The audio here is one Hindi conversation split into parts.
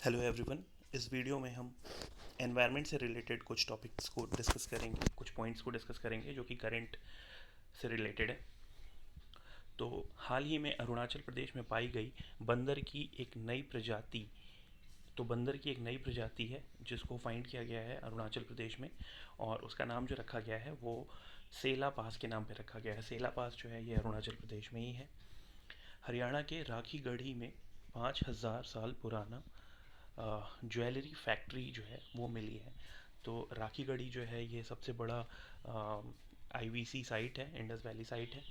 Hello everyone. इस वीडियो में हम एनवायरनमेंट से रिलेटेड कुछ टॉपिक्स को डिस्कस करेंगे, कुछ पॉइंट्स को डिस्कस करेंगे जो कि करंट से रिलेटेड है। तो हाल ही में अरुणाचल प्रदेश में पाई गई बंदर की एक नई प्रजाति तो बंदर की एक नई प्रजाति है जिसको फाइंड किया गया है अरुणाचल प्रदेश में, और उसका नाम जो रखा गया है वो सेला पास के नाम पे रखा गया है। सेला पास जो है ये अरुणाचल प्रदेश में ही है। हरियाणा के राखी गढ़ी में 5,000 साल पुराना ज्वेलरी फैक्ट्री जो है वो मिली है। तो राखी गढ़ी जो है ये सबसे बड़ा आईवीसी साइट है, इंडस वैली साइट है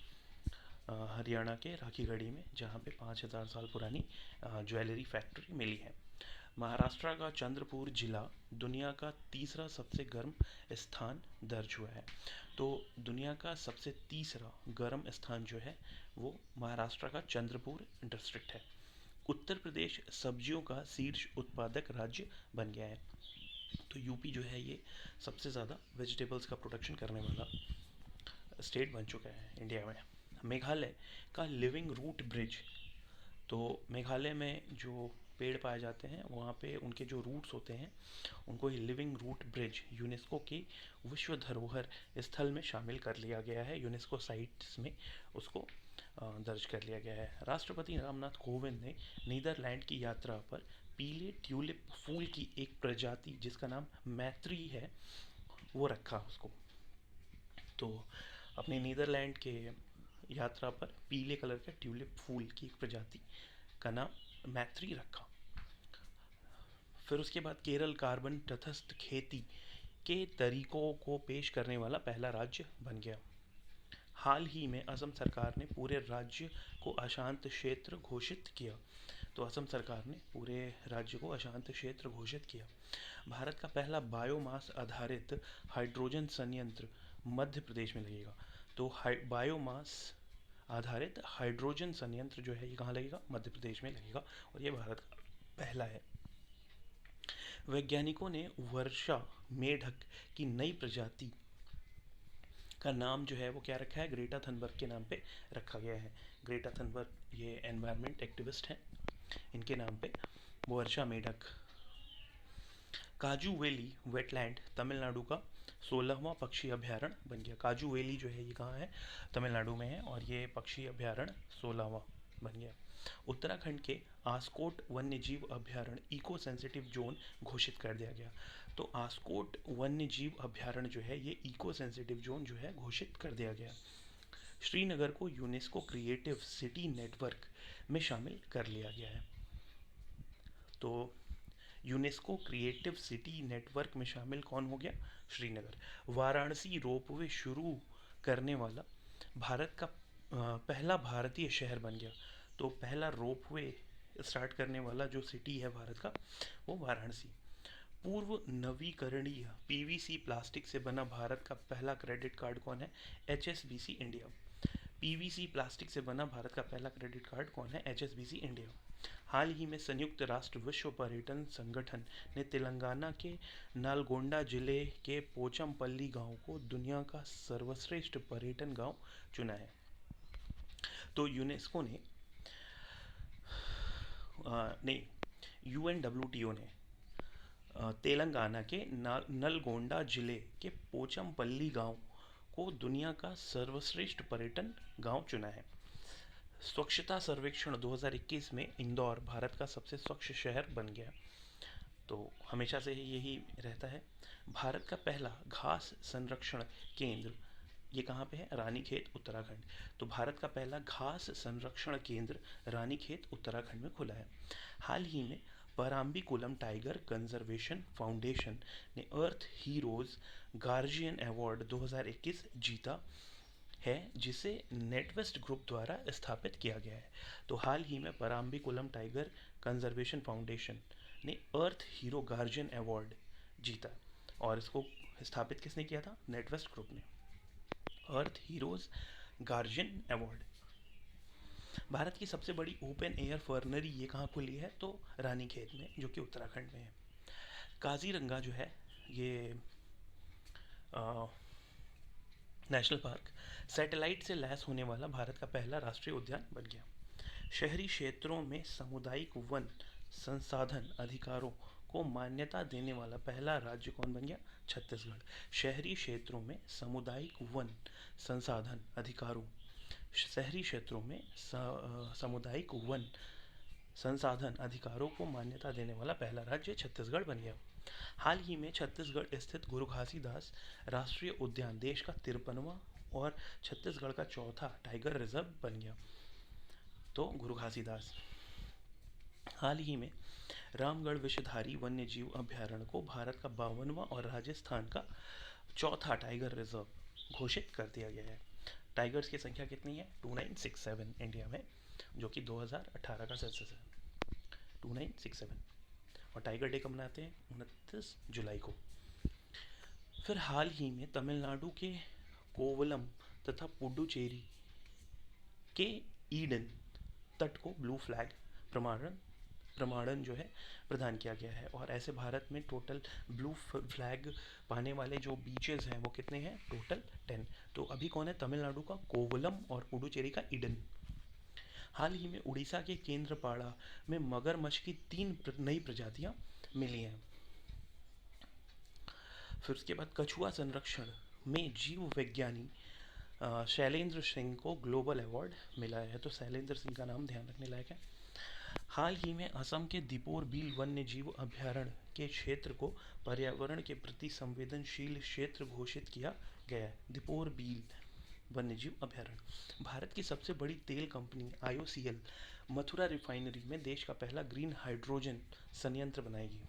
हरियाणा के राखी गढ़ी में, जहाँ पे 5,000 साल पुरानी ज्वेलरी फैक्ट्री मिली है। महाराष्ट्र का चंद्रपुर जिला दुनिया का तीसरा सबसे गर्म स्थान दर्ज हुआ है। तो दुनिया का सबसे तीसरा गर्म स्थान जो है वो महाराष्ट्र का चंद्रपुर डिस्ट्रिक्ट है। उत्तर प्रदेश सब्जियों का शीर्ष उत्पादक राज्य बन गया है। तो यूपी जो है ये सबसे ज़्यादा वेजिटेबल्स का प्रोडक्शन करने वाला स्टेट बन चुका है इंडिया में। मेघालय का लिविंग रूट ब्रिज, तो मेघालय में जो पेड़ पाए जाते हैं वहाँ पे उनके जो रूट्स होते हैं उनको ही लिविंग रूट ब्रिज यूनेस्को की विश्व धरोहर स्थल में शामिल कर लिया गया है। यूनेस्को साइट्स में उसको दर्ज कर लिया गया है। राष्ट्रपति रामनाथ कोविंद ने नीदरलैंड की यात्रा पर पीले ट्यूलिप फूल की एक प्रजाति जिसका नाम मैत्री है वो रखा उसको। तो अपने नीदरलैंड के यात्रा पर पीले कलर के ट्यूलिप फूल की एक प्रजाति का नाम मैत्री रखा। फिर उसके बाद केरल कार्बन तटस्थ खेती के तरीकों को पेश करने वाला पहला राज्य बन गया। हाल ही में असम सरकार ने पूरे राज्य को अशांत क्षेत्र घोषित किया। तो असम सरकार ने पूरे राज्य को अशांत क्षेत्र घोषित किया। भारत का पहला बायोमास आधारित हाइड्रोजन संयंत्र मध्य प्रदेश में लगेगा। तो बायोमास आधारित हाइड्रोजन संयंत्र जो है ये कहाँ लगेगा? मध्य प्रदेश में लगेगा, और ये भारत का पहला है। वैज्ञानिकों ने वर्षा मेढक की नई प्रजाति का नाम जो है वो क्या रखा है? ग्रेटा थनबर्ग के नाम पे रखा गया है। ग्रेटा थनबर्ग ये एनवायरनमेंट एक्टिविस्ट हैं, इनके नाम पे वर्षा मेढक। काजू वैली वेटलैंड तमिलनाडु का 16वां पक्षी अभ्यारण्य बन गया। काजू वैली जो है ये कहाँ है? तमिलनाडु में है, और ये पक्षी अभ्यारण्य 16वां बन गया। उत्तराखंड के आस्कोट वन्य जीव अभ्यारण्य इको सेंसिटिव जोन घोषित कर दिया गया। तो आस्कोट वन्य जीव अभ्यारण्य जो है ये इको सेंसिटिव जोन जो है घोषित कर दिया गया। श्रीनगर को यूनेस्को क्रिएटिव सिटी नेटवर्क में शामिल कर लिया गया है। तो यूनेस्को क्रिएटिव सिटी नेटवर्क में शामिल कौन हो गया? श्रीनगर। वाराणसी रोपवे शुरू करने वाला भारत का पहला भारतीय शहर बन गया। तो पहला रोपवे स्टार्ट करने वाला जो सिटी है भारत का वो वाराणसी। पूर्व नवीकरणीय पीवीसी प्लास्टिक से बना भारत का पहला क्रेडिट कार्ड कौन है? HSBC India. पीवीसी प्लास्टिक से बना भारत का पहला क्रेडिट कार्ड कौन है? HSBC India. हाल ही में संयुक्त राष्ट्र विश्व पर्यटन संगठन ने तेलंगाना के नालगोंडा जिले के पोचमपल्ली गांव को दुनिया का सर्वश्रेष्ठ पर्यटन गांव चुना है। तो यूनेस्को ने नहीं, यूएनडब्ल्यूटीओ ने तेलंगाना के नलगोंडा जिले के पोचमपल्ली गांव को दुनिया का सर्वश्रेष्ठ पर्यटन गांव चुना है। स्वच्छता सर्वेक्षण 2021 में इंदौर भारत का सबसे स्वच्छ शहर बन गया। तो हमेशा से ही यही रहता है। भारत का पहला घास संरक्षण केंद्र ये कहाँ पे है? रानीखेत उत्तराखंड। तो भारत का पहला घास संरक्षण केंद्र रानीखेत उत्तराखंड में खुला है। हाल ही में पराम्बीकुलम टाइगर कंजर्वेशन फाउंडेशन ने अर्थ हीरोज गार्जियन अवार्ड 2021 जीता है, जिसे नेटवेस्ट ग्रुप द्वारा स्थापित किया गया है। तो हाल ही में पराम्बीकुलम टाइगर कंजर्वेशन फाउंडेशन ने अर्थ हीरो गार्जियन अवार्ड जीता, और इसको स्थापित किसने किया था? नेटवेस्ट ग्रुप ने। अर्थ हीरोज गार्जियन अवार्ड। भारत की सबसे बड़ी ओपन एयर फर्नरी ये कहाँ खुली है? तो रानीखेत में, जो कि उत्तराखंड में है। काजीरंगा जो है ये नेशनल पार्क सैटेलाइट से लैस होने वाला भारत का पहला राष्ट्रीय उद्यान बन गया। शहरी क्षेत्रों में सामुदायिक वन संसाधन अधिकारों को मान्यता देने वाला पहला राज्य कौन बन गया? छत्तीसगढ़। शहरी क्षेत्रों में सामुदायिक वन संसाधन अधिकारों शहरी क्षेत्रों में सामुदायिक वन संसाधन अधिकारों को मान्यता देने वाला पहला राज्य छत्तीसगढ़ बन गया। हाल ही में छत्तीसगढ़ स्थित गुरु घासीदास राष्ट्रीय उद्यान देश का 53वां और छत्तीसगढ़ का चौथा टाइगर रिजर्व बन गया। तो गुरु घासीदास। हाल ही में रामगढ़ विषधारी वन्यजीव अभ्यारण्य को भारत का 52वां और राजस्थान का चौथा टाइगर रिजर्व घोषित कर दिया गया है। टाइगर्स की संख्या कितनी है? 2967 इंडिया में, जो कि 2018 का सेंसस है। 2967। और टाइगर डे कब मनाते हैं? 29 जुलाई को। फिर हाल ही में तमिलनाडु के कोवलम तथा पुडुचेरी के ईडन तट को ब्लू फ्लैग प्रमाणन जो है प्रदान किया गया है। और ऐसे भारत में टोटल ब्लू फ्लैग पाने वाले जो बीचेस हैं वो कितने हैं? टोटल 10। तो अभी कौन है? तमिलनाडु का कोवलम और पुडुचेरी का ईडन। हाल ही में उड़ीसा के केंद्रपाड़ा में मगरमच्छ की 3 नई प्रजातियां मिली हैं। फिर उसके बाद कछुआ संरक्षण में जीव विज्ञानी शैलेंद्र सिंह को ग्लोबल अवार्ड मिला है। तो शैलेंद्र सिंह का नाम ध्यान रखने लायक है। हाल ही में असम के दीपोर बील वन्य जीव अभ्यारण्य के क्षेत्र को पर्यावरण के प्रति संवेदनशील क्षेत्र घोषित किया गया है। दीपोर बील वन्य जीव अभ्यारण्य। भारत की सबसे बड़ी तेल कंपनी IOCL मथुरा रिफाइनरी में देश का पहला ग्रीन हाइड्रोजन संयंत्र बनाएगी।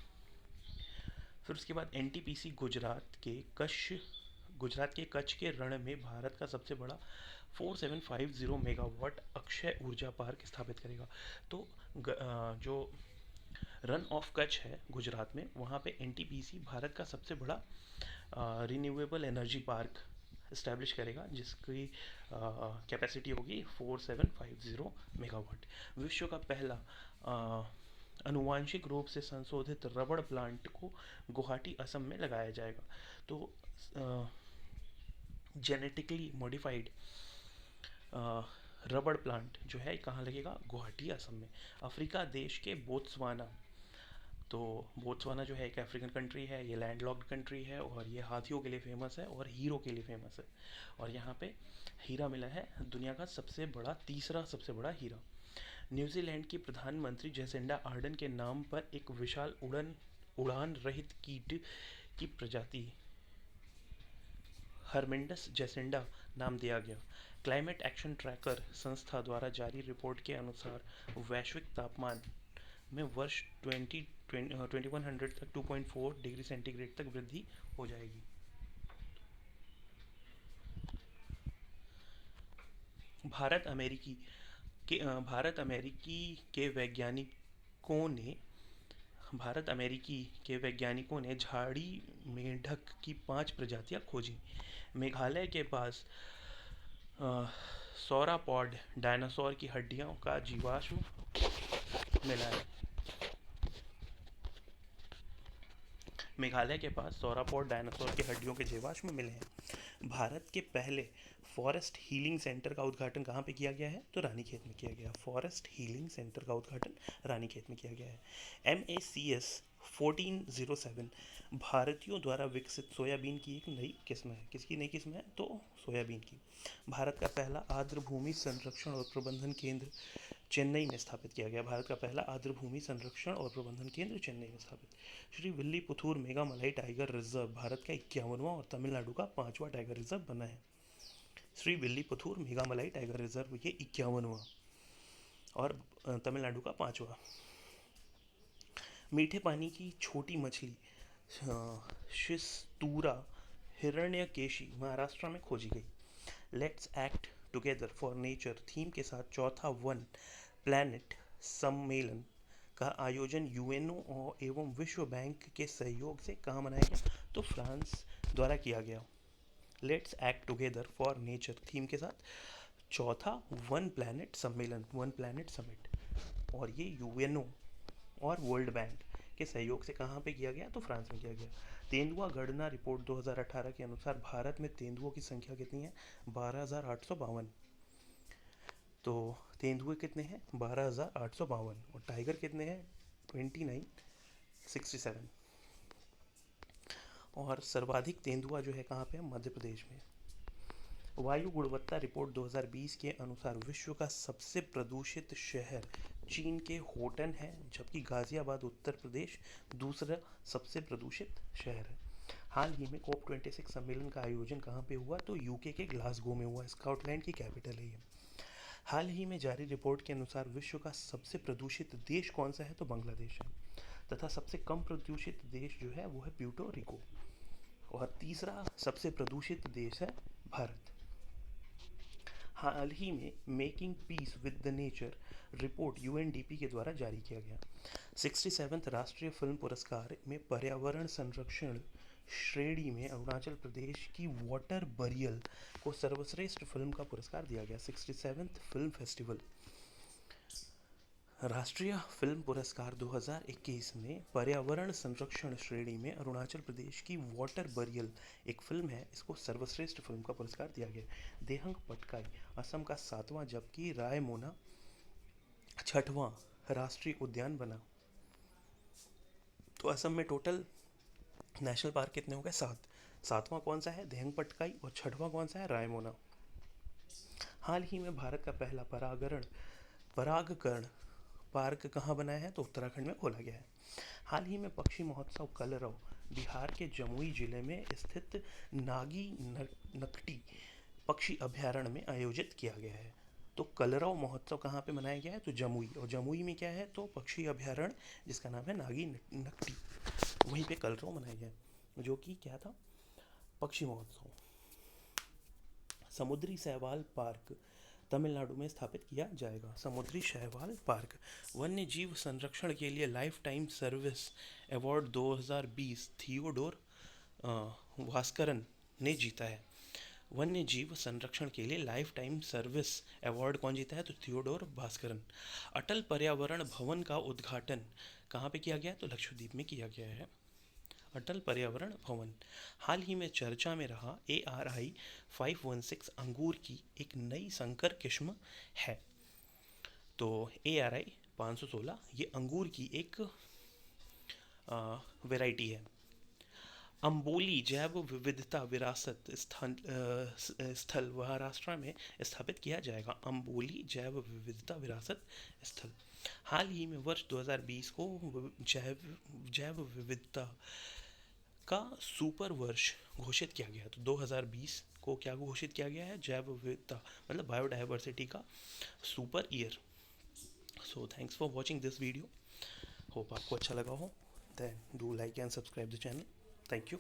फिर उसके बाद NTPC गुजरात के कच्छ के रण में भारत का सबसे बड़ा 4750 मेगावाट अक्षय ऊर्जा पार्क स्थापित करेगा। तो जो रन ऑफ कच्छ है गुजरात में, वहाँ पे NTPC भारत का सबसे बड़ा रिन्यूएबल एनर्जी पार्क इस्टेब्लिश करेगा, जिसकी कैपेसिटी होगी 4750 मेगावाट। विश्व का पहला अनुवांशिक रूप से संशोधित रबड़ प्लांट को गुवाहाटी असम में लगाया जाएगा। तो जेनेटिकली मॉडिफाइड रबड़ प्लांट जो है कहाँ लगेगा? गुवाहाटी असम में। अफ्रीका देश के बोत्सवाना। तो बोत्सवाना जो है एक अफ्रीकन कंट्री है, ये लैंडलॉक्ड कंट्री है और ये हाथियों के लिए फेमस है और हीरो के लिए फेमस है। और यहाँ पे हीरा मिला है दुनिया का तीसरा सबसे बड़ा हीरा। न्यूजीलैंड की प्रधानमंत्री जेसिंडा आर्डन के नाम पर एक विशाल उड़ान रहित कीट की प्रजाति हरमिंडस जेसिंडा नाम दिया गया। क्लाइमेट एक्शन ट्रैकर संस्था द्वारा जारी रिपोर्ट के अनुसार वैश्विक तापमान में वर्ष 2100 तक 2.4 डिग्री सेंटीग्रेड तक वृद्धि हो जाएगी। भारत अमेरिकी के वैज्ञानिकों ने झाड़ी मेंढक की 5 प्रजातियां खोजी। मेघालय के पास सौरापॉड डायनासोर की हड्डियों का जीवाश्म मिला है। मेघालय के पास सौरापॉड डायनासोर की हड्डियों के जीवाश्म मिले हैं। भारत के पहले फॉरेस्ट हीलिंग सेंटर का उद्घाटन कहाँ पे किया गया है? तो रानीखेत में किया गया। फॉरेस्ट हीलिंग सेंटर का उद्घाटन रानीखेत में किया गया है। MACS 1407 भारतीयों द्वारा विकसित सोयाबीन की एक नई किस्म है। किसकी नई किस्म है? तो सोयाबीन की। भारत का पहला आर्द्र भूमि संरक्षण और प्रबंधन केंद्र चेन्नई में स्थापित किया गया। भारत का पहला आर्द्र भूमि संरक्षण और प्रबंधन केंद्र चेन्नई में स्थापित। श्री विल्लीपुथूर मेघामलाई टाइगर रिजर्व भारत का 51वां और तमिलनाडु का 5वां टाइगर रिजर्व बना है। श्री विल्लीपुथूर मेघामलाई टाइगर रिजर्व ये 51वां और तमिलनाडु का 5वां। मीठे पानी की छोटी मछली शिस्तूरा हिरण्यकेशी महाराष्ट्र में खोजी गई। Let's act together for nature theme के साथ चौथा वन प्लैनेट सम्मेलन का आयोजन UNO एवं विश्व बैंक के सहयोग से कहाँ मनाया गया? तो फ्रांस द्वारा किया गया। Let's act together for nature theme के साथ चौथा वन प्लैनेट सम्मेलन, वन प्लैनेट समिट, और ये UNO और वर्ल्ड बैंक के सहयोग से कहाँ पे किया गया? तो फ्रांस में किया गया। तेंदुआ गणना रिपोर्ट 2018 के अनुसार भारत में तेंदुओं की संख्या कितनी है? 12,852। तो तेंदुए कितने हैं? 12,852। और टाइगर कितने हैं? 2967। और सर्वाधिक तेंदुआ जो है कहाँ पे है? मध्य प्रदेश में। वायु गुणवत्ता रिपोर्ट 2020 के अनुसार विश्व का सबसे प्रदूषित शहर चीन के होटन है, जबकि गाजियाबाद उत्तर प्रदेश दूसरा सबसे प्रदूषित शहर है। हाल ही में COP26 सम्मेलन का आयोजन कहाँ पे हुआ? तो यूके के ग्लासगो में हुआ। स्कॉटलैंड की कैपिटल है ये। हाल ही में जारी रिपोर्ट के अनुसार विश्व का सबसे प्रदूषित देश कौन सा है? तो बांग्लादेश है। तथा सबसे कम प्रदूषित देश जो है वो है प्यूर्टो रिको। और तीसरा सबसे प्रदूषित देश है भारत। हाल ही में making peace with the nature report UNDP के द्वारा जारी किया गया। 67th राष्ट्रीय फिल्म पुरस्कार में पर्यावरण संरक्षण श्रेणी में अरुणाचल प्रदेश की वाटर बरियल को सर्वश्रेष्ठ फिल्म का पुरस्कार दिया गया। 67th फिल्म फेस्टिवल राष्ट्रीय फिल्म पुरस्कार 2021 में पर्यावरण संरक्षण श्रेणी में अरुणाचल प्रदेश की वाटर बरियल एक फिल्म है, इसको सर्वश्रेष्ठ फिल्म का पुरस्कार दिया गया। देहंग पटकाई असम का 7वां जबकि रायमोना 6वां राष्ट्रीय उद्यान बना। तो असम में टोटल नेशनल पार्क कितने हो गए? 7। 7वां कौन सा है? देहंग पटकाई। और 6वां कौन सा है? रायमोना। हाल ही में भारत का पहला परागकरण पार्क कहाँ बना है? तो उत्तराखंड में खोला गया है। हाल ही में पक्षी महोत्सव कलरव बिहार के जमुई जिले में स्थित नागी नकटी पक्षी अभयारण्य में आयोजित किया गया है। तो कलरव महोत्सव कहाँ पे मनाया गया है? तो जमुई। और जमुई में क्या है? तो पक्षी अभयारण्य जिसका नाम है नागी नकटी, वहीं पे कलरव मनाया गया है, जो कि क्या था? पक्षी महोत्सव। समुद्री शैवाल पार्क तमिलनाडु में स्थापित किया जाएगा। समुद्री शैवाल पार्क वन्य जीव संरक्षण के लिए life time service award 2020 Theodore Bhaskaran ने जीता है। वन्य जीव संरक्षण के लिए लाइफ टाइम सर्विस अवार्ड कौन जीता है? तो थियोडोर भास्करन। अटल पर्यावरण भवन का उद्घाटन कहाँ पे किया गया? तो लक्षद्वीप में किया गया है। अटल पर्यावरण भवन हाल ही में चर्चा में रहा ARI 516 अंगूर की एक नई संकर किस्म है। तो ARI 516 ये अंगूर की एक वैरायटी है। अंबोली जैव विविधता विरासत स्थल महाराष्ट्र में स्थापित किया जाएगा। अंबोली जैव विविधता विरासत स्थल हाल ही में वर्ष 2020 को जैव विविधता का सुपर वर्ष घोषित किया गया। तो 2020 को क्या घोषित किया गया है? जैव विविधता मतलब बायोडाइवर्सिटी का super year. So thanks for watching this video. Hope आपको अच्छा लगा हो। Then do like and subscribe the channel. Thank you.